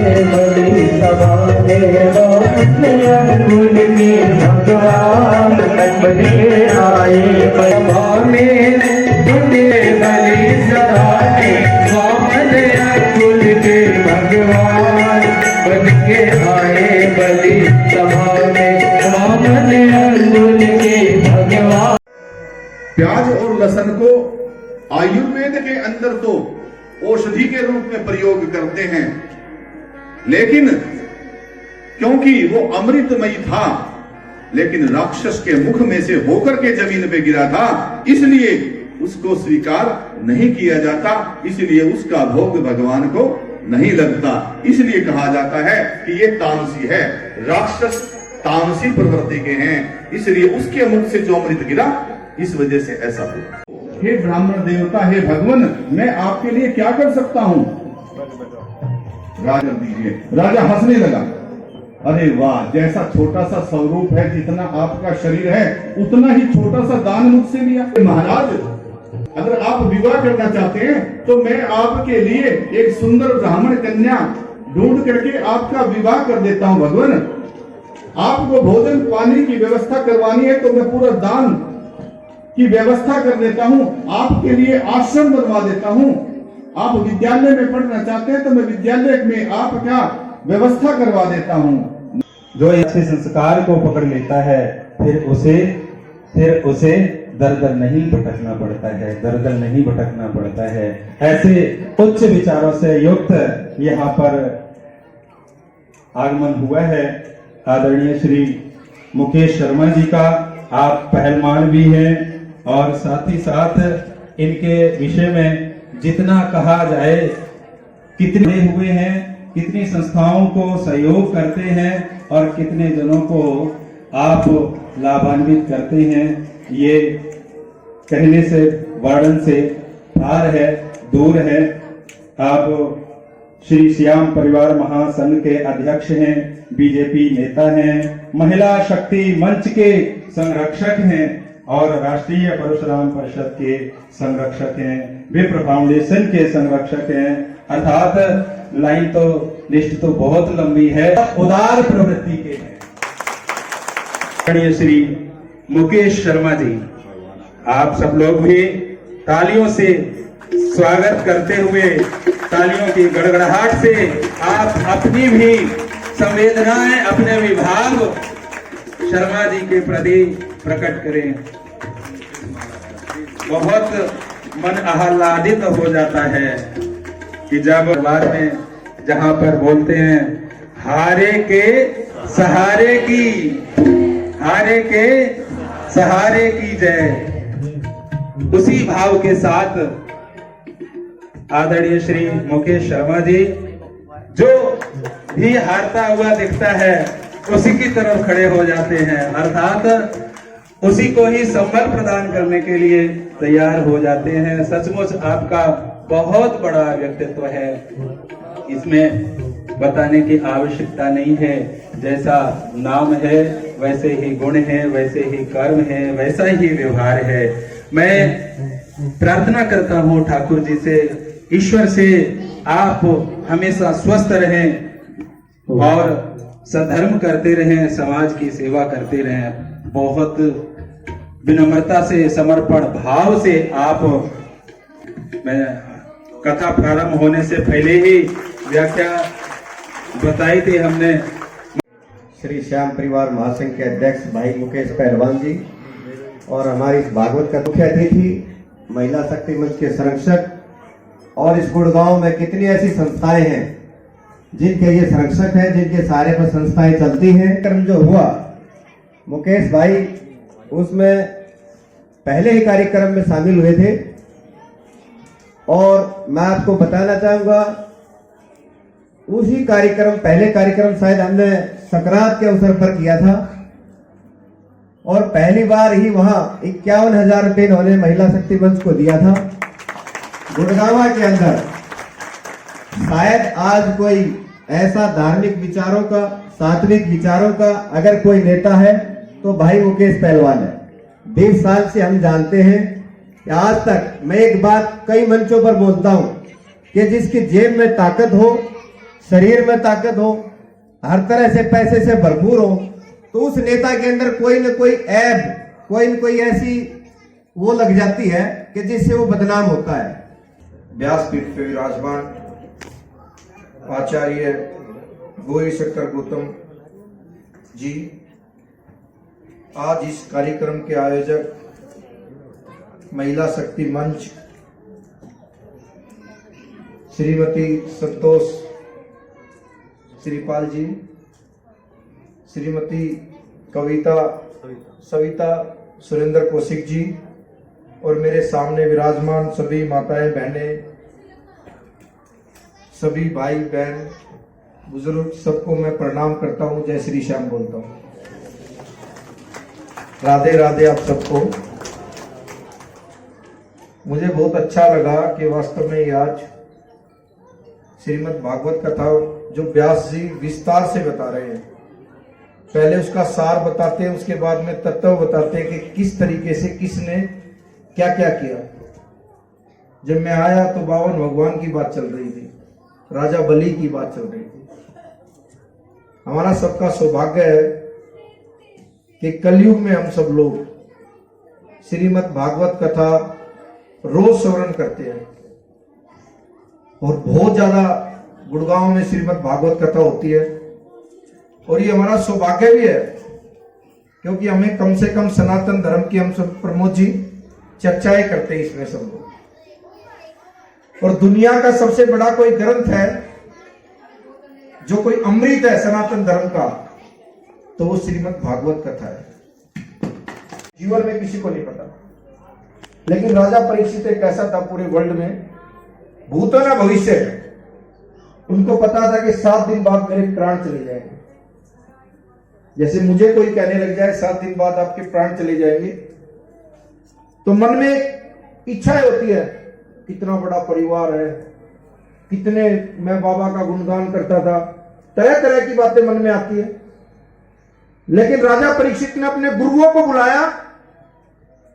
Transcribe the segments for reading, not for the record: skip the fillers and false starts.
बड़ी सभा में अंगुल के भगवान बन के आए सभा में बड़ी सभा में वामन अंगुल के भगवान बन के आए बड़ी सभा में वामन अंगुल के भगवान। प्याज और लहसुन को आयुर्वेद के अंदर तो औषधि के रूप में प्रयोग करते हैं, लेकिन क्योंकि वो अमृतमयी था, लेकिन राक्षस के मुख में से होकर के जमीन पे गिरा था, इसलिए उसको स्वीकार नहीं किया जाता, इसलिए उसका भोग भगवान को नहीं लगता। इसलिए कहा जाता है कि ये तामसी है, राक्षस तामसी प्रवृत्ति के हैं, इसलिए उसके मुख से जो अमृत गिरा, इस वजह से ऐसा हुआ। हे ब्राह्मण देवता, हे भगवान, मैं आपके लिए क्या कर सकता हूँ? राजा दीजिए। राजा हंसने लगा। अरे वाह, जैसा छोटा सा स्वरूप है, जितना आपका शरीर है उतना ही छोटा सा दान मुझसे लिया। महाराज, अगर आप विवाह करना चाहते हैं तो मैं आपके लिए एक सुंदर ब्राह्मण कन्या ढूंढ करके आपका विवाह कर देता हूँ। भगवान, आपको भोजन पानी की व्यवस्था करवानी है तो मैं पूरा दान की व्यवस्था कर देता हूँ, आपके लिए आश्रम बनवा देता हूँ। आप विद्यालय में पढ़ना चाहते हैं तो मैं विद्यालय में आपका व्यवस्था करवा देता हूँ। जो अच्छे संस्कार को पकड़ लेता है फिर उसे दर दर नहीं भटकना पड़ता है, दर दर नहीं भटकना पड़ता है। ऐसे उच्च विचारों से युक्त यहाँ पर आगमन हुआ है आदरणीय श्री मुकेश शर्मा जी का। आप पहलवान भी हैं और साथ ही साथ इनके विषय में जितना कहा जाए, कितने हुए हैं, कितनी संस्थाओं को सहयोग करते हैं और कितने जनों को आप लाभान्वित करते हैं, ये कहने से वर्णन से पार है, दूर है। आप श्री श्याम परिवार महासंघ के अध्यक्ष हैं, बीजेपी नेता हैं, महिला शक्ति मंच के संरक्षक हैं और राष्ट्रीय परशुराम परिषद के संरक्षक हैं, विप्र फाउंडेशन के संरक्षक हैं। अर्थात लाइन तो लिस्ट तो बहुत लंबी है, उदार प्रवृत्ति के हैं। श्री मुकेश शर्मा जी, आप सब लोग भी तालियों से स्वागत करते हुए, तालियों की गड़गड़ाहट से आप अपनी भी संवेदनाएं अपने विभाग शर्मा जी के प्रति प्रकट करें। बहुत मन आह्लादित हो जाता है कि जब बार में जहां पर बोलते हैं हारे के सहारे की जय, उसी भाव के साथ आदरणीय श्री मुकेश शर्मा जी जो भी हारता हुआ दिखता है उसी की तरफ खड़े हो जाते हैं, अर्थात उसी को ही संबल प्रदान करने के लिए तैयार हो जाते हैं। सचमुच आपका बहुत बड़ा व्यक्तित्व है, इसमें बताने की आवश्यकता नहीं है। जैसा नाम है वैसे ही गुण है, वैसे ही कर्म है, वैसा ही व्यवहार है। मैं प्रार्थना करता हूँ ठाकुर जी से, ईश्वर से, आप हमेशा स्वस्थ रहें और सधर्म करते रहें, समाज की सेवा करते रहें। बहुत विनम्रता से, समर्पण भाव से आप, मैं कथा प्रारंभ होने से पहले ही व्याख्या बताई थी हमने। श्री श्याम परिवार महासंघ के अध्यक्ष भाई मुकेश पहलवान जी और हमारी इस भागवत का मुख्य अतिथि महिला शक्ति मंच के संरक्षक, और इस गुड़गांव में कितनी ऐसी संस्थाएं हैं जिनके ये संरक्षक हैं, जिनके सारे पर संस्थाएं चलती हैं। कर्म जो हुआ मुकेश भाई उसमें पहले ही कार्यक्रम में शामिल हुए थे, और मैं आपको बताना चाहूंगा उसी कार्यक्रम, पहले कार्यक्रम शायद हमने संक्रांत के अवसर पर किया था, और पहली बार ही वहां 51,000 रुपये इन्होंने महिला शक्ति मंच को दिया था गुड़गांव के अंदर। शायद आज कोई ऐसा धार्मिक विचारों का, सात्विक विचारों का अगर कोई नेता है तो भाई मुकेश पहलवान है। 20 साल से हम जानते हैं कि आज तक मैं एक बात कई मंचों पर बोलता हूं कि जिसकी जेब में ताकत हो शरीर में ताकत हो, हर तरह से पैसे से भरपूर हो, तो उस नेता के अंदर कोई न कोई ऐब, कोई न कोई ऐसी वो लग जाती है कि जिससे वो बदनाम होता है। व्यासपीठ पे विराजमान आचार्य गौरी शंकर गौतम जी, आज इस कार्यक्रम के आयोजक महिला शक्ति मंच श्रीमती संतोष श्रीपाल जी, श्रीमती सविता सुरेंद्र कौशिक जी और मेरे सामने विराजमान सभी माताएं बहनें, सभी भाई बहन बुजुर्ग, सबको मैं प्रणाम करता हूं, जय श्री श्याम बोलता हूं। राधे राधे आप सबको। मुझे बहुत अच्छा लगा कि वास्तव में आज श्रीमद् भागवत कथा जो व्यास जी विस्तार से बता रहे हैं, पहले उसका सार बताते हैं, उसके बाद में तत्व बताते हैं कि किस तरीके से किसने क्या क्या किया। जब मैं आया तो 52 भगवान की बात चल रही थी, राजा बलि की बात चल रही थी। हमारा सबका सौभाग्य है कि कलयुग में हम सब लोग श्रीमद् भागवत कथा रोज श्रवण करते हैं और बहुत ज्यादा गुड़गांव में श्रीमद् भागवत कथा होती है, और ये हमारा सौभाग्य भी है क्योंकि हमें कम से कम सनातन धर्म की हम सब प्रमोद जी चर्चाएं करते हैं इसमें सब लोग। और दुनिया का सबसे बड़ा कोई ग्रंथ है जो कोई अमृत है सनातन धर्म का, तो वो श्रीमद् भागवत कथा है। जीवन में किसी को नहीं पता, लेकिन राजा परीक्षित एक ऐसा था पूरे वर्ल्ड में, भूतो ना भविष्य है, उनको पता था कि 7 दिन बाद मेरे प्राण चले जाएंगे। जैसे मुझे कोई कहने लग जाए 7 दिन बाद आपके प्राण चले जाएंगे, तो मन में इच्छा होती है, कितना बड़ा परिवार है, कितने मैं बाबा का गुणगान करता था, तरह तरह की बातें मन में आती है। लेकिन राजा परीक्षित ने अपने गुरुओं को बुलाया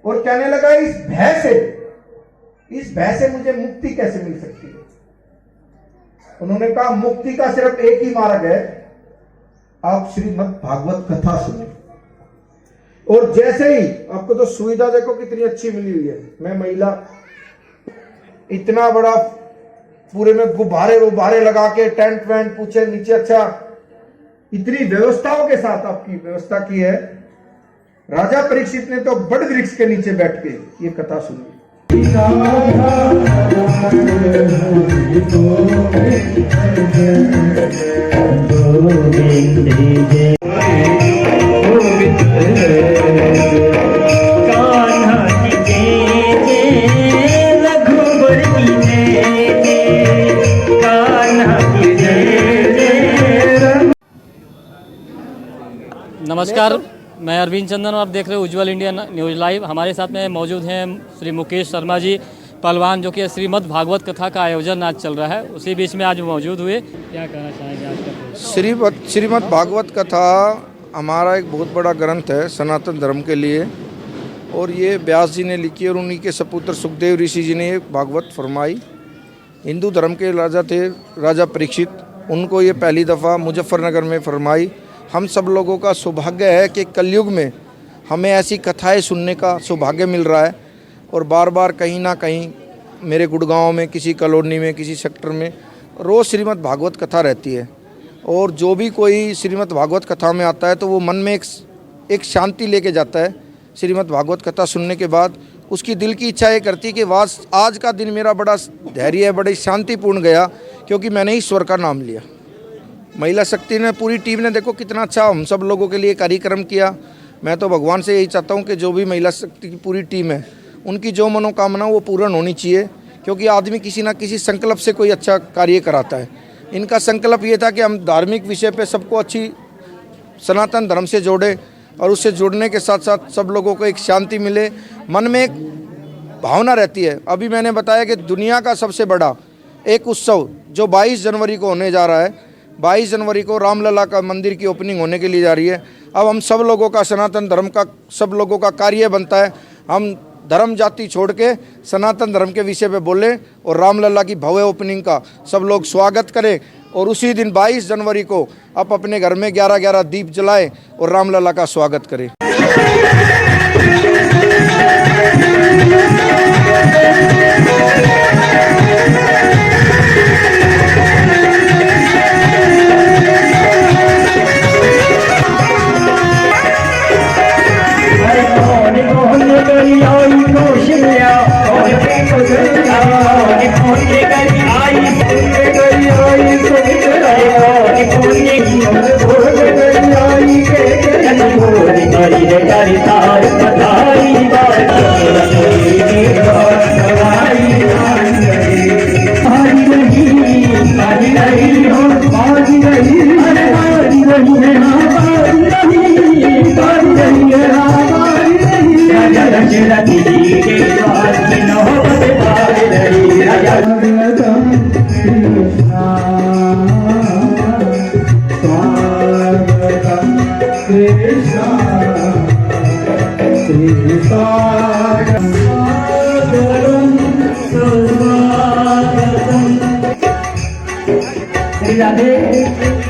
और कहने लगा इस भय से मुझे मुक्ति कैसे मिल सकती है। उन्होंने कहा मुक्ति का सिर्फ एक ही मार्ग है, आप श्रीमद् भागवत कथा सुने। और जैसे ही आपको तो सुविधा देखो कितनी अच्छी मिली हुई है, मैं महिला, इतना बड़ा पूरे में गुब्बारे लगा के टेंट वेंट पूछे नीचे, अच्छा इतनी व्यवस्थाओं के साथ आपकी व्यवस्था की है। राजा परीक्षित ने तो बड़ वृक्ष के नीचे बैठ के ये कथा सुनी। नमस्कार, मैं अरविंद चंदन और आप देख रहे हो उज्ज्वल इंडिया न्यूज़ लाइव। हमारे साथ में मौजूद हैं श्री मुकेश शर्मा जी पहलवान, जो कि श्रीमद् भागवत कथा का आयोजन आज चल रहा है, उसी बीच में आज मौजूद हुए। क्या कहना चाहेंगे आज का? श्रीमद् भागवत कथा हमारा एक बहुत बड़ा ग्रंथ है सनातन धर्म के लिए, और ये व्यास जी ने लिखी और उन्हीं के सपुत्र सुखदेव ऋषि जी ने ये भागवत फरमाई। हिंदू धर्म के राजा थे राजा परीक्षित, उनको ये पहली दफ़ा मुजफ्फरनगर में फरमाई। हम सब लोगों का सौभाग्य है कि कलयुग में हमें ऐसी कथाएं सुनने का सौभाग्य मिल रहा है, और बार बार कहीं ना कहीं मेरे गुड़गांव में किसी कॉलोनी में किसी सेक्टर में रोज़ श्रीमद् भागवत कथा रहती है। और जो भी कोई श्रीमद् भागवत कथा में आता है तो वो मन में एक शांति लेके जाता है। श्रीमद् भागवत कथा सुनने के बाद उसकी दिल की इच्छा ये करती है कि आज का दिन मेरा बड़ा धैर्य है, बड़ी शांतिपूर्ण गया, क्योंकि मैंने ईश्वर का नाम लिया। महिला शक्ति ने, पूरी टीम ने देखो कितना अच्छा हम सब लोगों के लिए कार्यक्रम किया। मैं तो भगवान से यही चाहता हूँ कि जो भी महिला शक्ति की पूरी टीम है उनकी जो मनोकामना वो पूर्ण होनी चाहिए, क्योंकि आदमी किसी ना किसी संकल्प से कोई अच्छा कार्य कराता है। इनका संकल्प ये था कि हम धार्मिक विषय पे सबको अच्छी सनातन धर्म से जोड़े, और उससे जुड़ने के साथ साथ सब लोगों को एक शांति मिले, मन में एक भावना रहती है। अभी मैंने बताया कि दुनिया का सबसे बड़ा एक उत्सव जो 22 जनवरी को होने जा रहा है, 22 जनवरी को रामलला का मंदिर की ओपनिंग होने के लिए जा रही है। अब हम सब लोगों का, सनातन धर्म का सब लोगों का कार्य बनता है, हम धर्म जाति छोड़ के सनातन धर्म के विषय पे बोलें और रामलला की भव्य ओपनिंग का सब लोग स्वागत करें। और उसी दिन 22 जनवरी को आप अपने घर में 11-11 दीप जलाएं और रामलला का स्वागत करें। राधे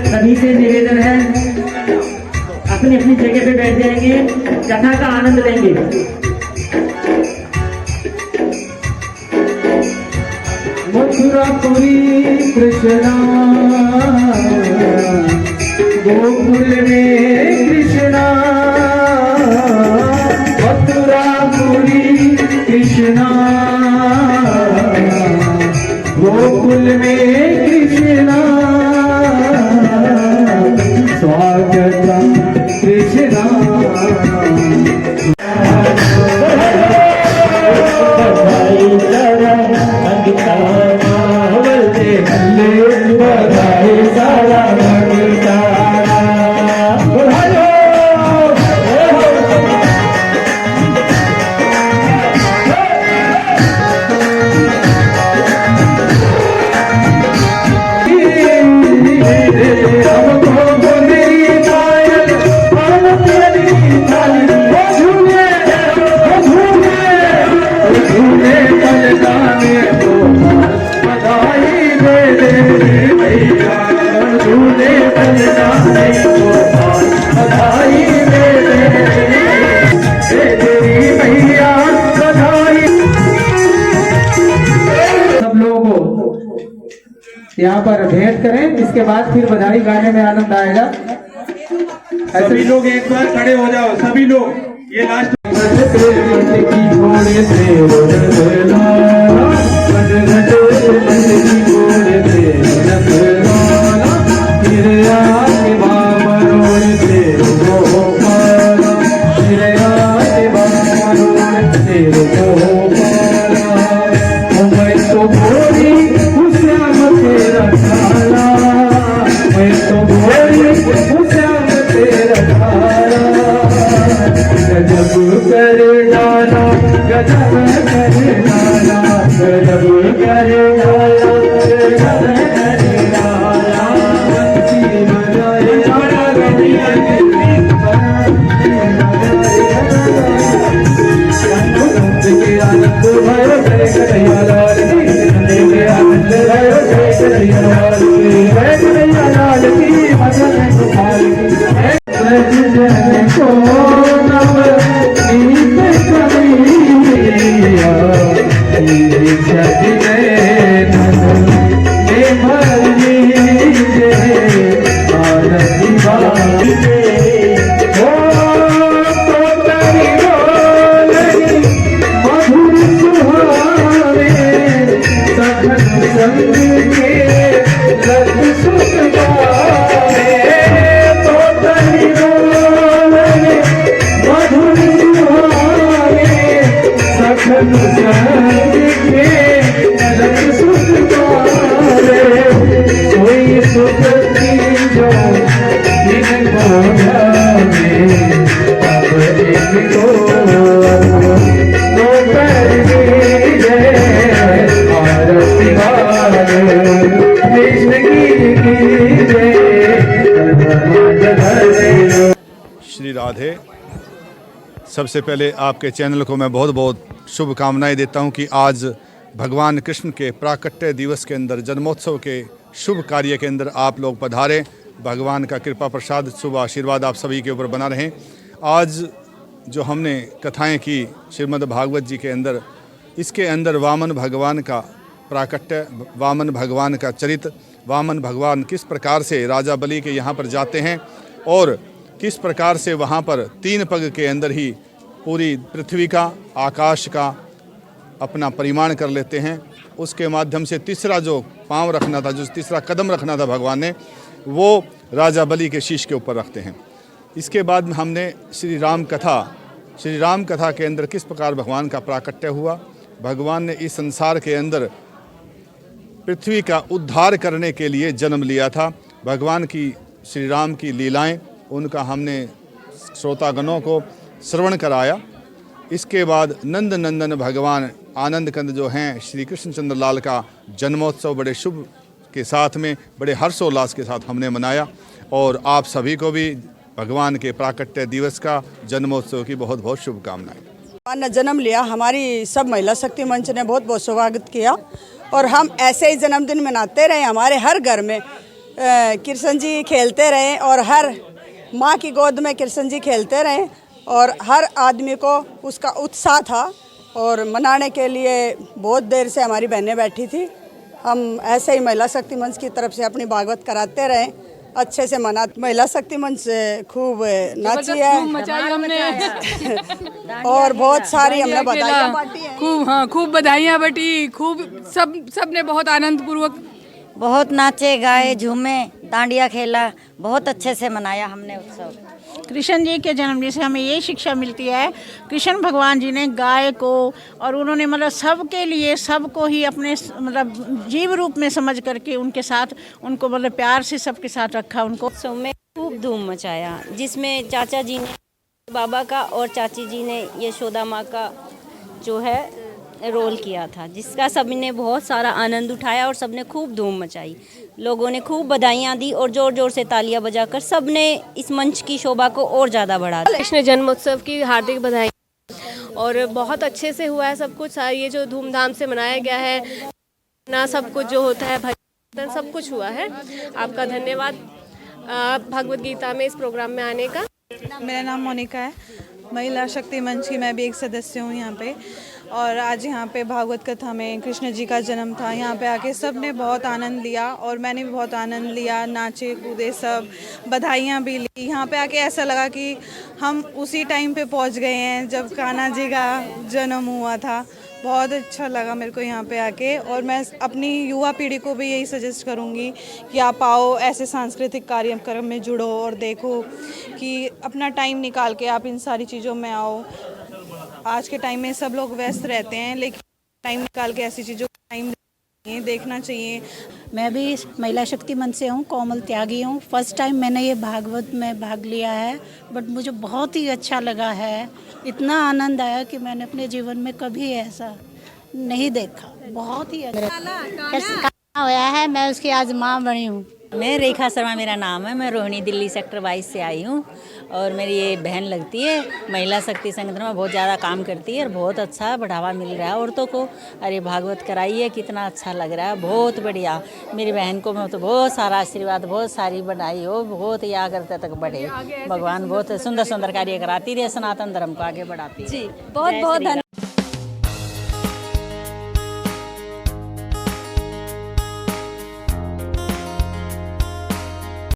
सभी से निवेदन है अपनी अपनी जगह पे बैठ जाएंगे, कथा का आनंद लेंगे। मथुरापुरी कृष्णा गोकुल में कृष्णा, मथुरापुरी कृष्णा गोकुल में कृष्णा, स्वागतम कृष्णा। यहाँ पर भेंट करें, इसके बाद फिर बधाई गाने में आनंद आएगा। सभी लोग एक बार खड़े हो जाओ, सभी लोग, ये लास्ट श्री राधे। सबसे पहले आपके चैनल को मैं बहुत बहुत शुभकामनाएं देता हूं कि आज भगवान कृष्ण के प्राकट्य दिवस के अंदर, जन्मोत्सव के शुभ कार्य के अंदर आप लोग पधारें। भगवान का कृपा प्रसाद, शुभ आशीर्वाद आप सभी के ऊपर बना रहें। आज जो हमने कथाएं की श्रीमद् भागवत जी के अंदर, इसके अंदर वामन भगवान का प्राकट्य, वामन भगवान का चरित्र, वामन भगवान किस प्रकार से राजा बलि के यहाँ पर जाते हैं और किस प्रकार से वहाँ पर 3 पग के अंदर ही पूरी पृथ्वी का, आकाश का अपना परिमाण कर लेते हैं। उसके माध्यम से तीसरा जो पाँव रखना था, जो तीसरा कदम रखना था भगवान ने, वो राजा बलि के शीश के ऊपर रखते हैं। इसके बाद हमने श्री राम कथा के अंदर किस प्रकार भगवान का प्राकट्य हुआ, भगवान ने इस संसार के अंदर पृथ्वी का उद्धार करने के लिए जन्म लिया था। भगवान की, श्री राम की लीलाएं, उनका हमने श्रोतागणों को श्रवण कराया। इसके बाद नंद नंदन भगवान आनंद कंद जो हैं श्री कृष्णचंद्र लाल का जन्मोत्सव बड़े शुभ के साथ में, बड़े हर्षोल्लास के साथ हमने मनाया। और आप सभी को भी भगवान के प्राकट्य दिवस का, जन्मोत्सव की बहुत बहुत शुभकामनाएं। भगवान ने जन्म लिया, हमारी सब महिला शक्ति मंच ने बहुत बहुत स्वागत किया और हम ऐसे ही जन्मदिन मनाते रहे। हमारे हर घर में कृष्ण जी खेलते रहे और हर माँ की गोद में कृष्ण जी खेलते रहे और हर आदमी को उसका उत्साह था और मनाने के लिए बहुत देर से हमारी बहनें बैठी थी। हम ऐसे ही महिला शक्ति मंच की तरफ से अपनी भागवत कराते रहे, अच्छे से मना। महिला शक्ति मंच से खूब नाची है और बहुत सारी हमने बधाइयाँ बांटी हैं। खूब बधाइयाँ बटी, खूब सबने बहुत आनंद पूर्वक, बहुत नाचे गाए, झूमे, डांडिया खेला, बहुत अच्छे से मनाया हमने उत्सव। कृष्ण जी के जन्मदिन से हमें ये शिक्षा मिलती है, कृष्ण भगवान जी ने गाय को और उन्होंने मतलब सबके लिए, सबको ही अपने मतलब जीव रूप में समझ करके उनके साथ, उनको मतलब प्यार से सबके साथ रखा। उनको उत्सव में खूब धूम मचाया, जिसमें चाचा जी ने बाबा का और चाची जी ने यशोदा माँ का जो है रोल किया था, जिसका सभी ने बहुत सारा आनंद उठाया और सबने खूब धूम मचाई। लोगों ने खूब बधाइयाँ दी और जोर जोर से तालियां बजाकर सबने इस मंच की शोभा को और ज़्यादा बढ़ा दिया। कृष्ण जन्मोत्सव की हार्दिक बधाई और बहुत अच्छे से हुआ है सब कुछ। ये जो धूमधाम से मनाया गया है ना, सब कुछ जो होता है भजन सब कुछ हुआ है। आपका धन्यवाद भगवत गीता में इस प्रोग्राम में आने का। मेरा नाम मोनिका है, महिला शक्ति मंच की मैं भी एक सदस्य हूँ यहाँ पे। और आज यहाँ पे भागवत कथा में कृष्ण जी का जन्म था। यहाँ पे आके सब ने बहुत आनंद लिया और मैंने भी बहुत आनंद लिया, नाचे कूदे, सब बधाइयाँ भी ली। यहाँ पे आके ऐसा लगा कि हम उसी टाइम पे पहुँच गए हैं जब कान्हा जी का जन्म हुआ था। बहुत अच्छा लगा मेरे को यहाँ पे आके और मैं अपनी युवा पीढ़ी को भी यही सजेस्ट करूँगी कि आप आओ, ऐसे सांस्कृतिक कार्यक्रम में जुड़ो और देखो कि अपना टाइम निकाल के आप इन सारी चीज़ों में आओ। आज के टाइम में सब लोग व्यस्त रहते हैं, लेकिन टाइम निकाल के ऐसी चीज़ों को टाइम देखना चाहिए। मैं भी महिला शक्ति मंच से हूँ, कोमल त्यागी हूँ। फर्स्ट टाइम मैंने ये भागवत में भाग लिया है, बट मुझे बहुत ही अच्छा लगा है। इतना आनंद आया कि मैंने अपने जीवन में कभी ऐसा नहीं देखा। बहुत ही अच्छा होया है। मैं उसकी आज माँ बनी हूँ। मैं रेखा शर्मा मेरा नाम है। मैं रोहिणी दिल्ली सेक्टर 22 से आई हूँ और मेरी ये बहन लगती है। महिला शक्ति संगठन में बहुत ज़्यादा काम करती है और बहुत अच्छा बढ़ावा मिल रहा है औरतों को। अरे भागवत कराइए, कितना अच्छा लग रहा है, बहुत बढ़िया। मेरी बहन को तो बहुत सारा आशीर्वाद, बहुत सारी बधाई हो, बहुत ही आगे तक बढ़े। भगवान बहुत सुंदर सुंदर कार्य कराती रहे, सनातन धर्म को आगे बढ़ाती है। जी बहुत बहुत धन्यवाद।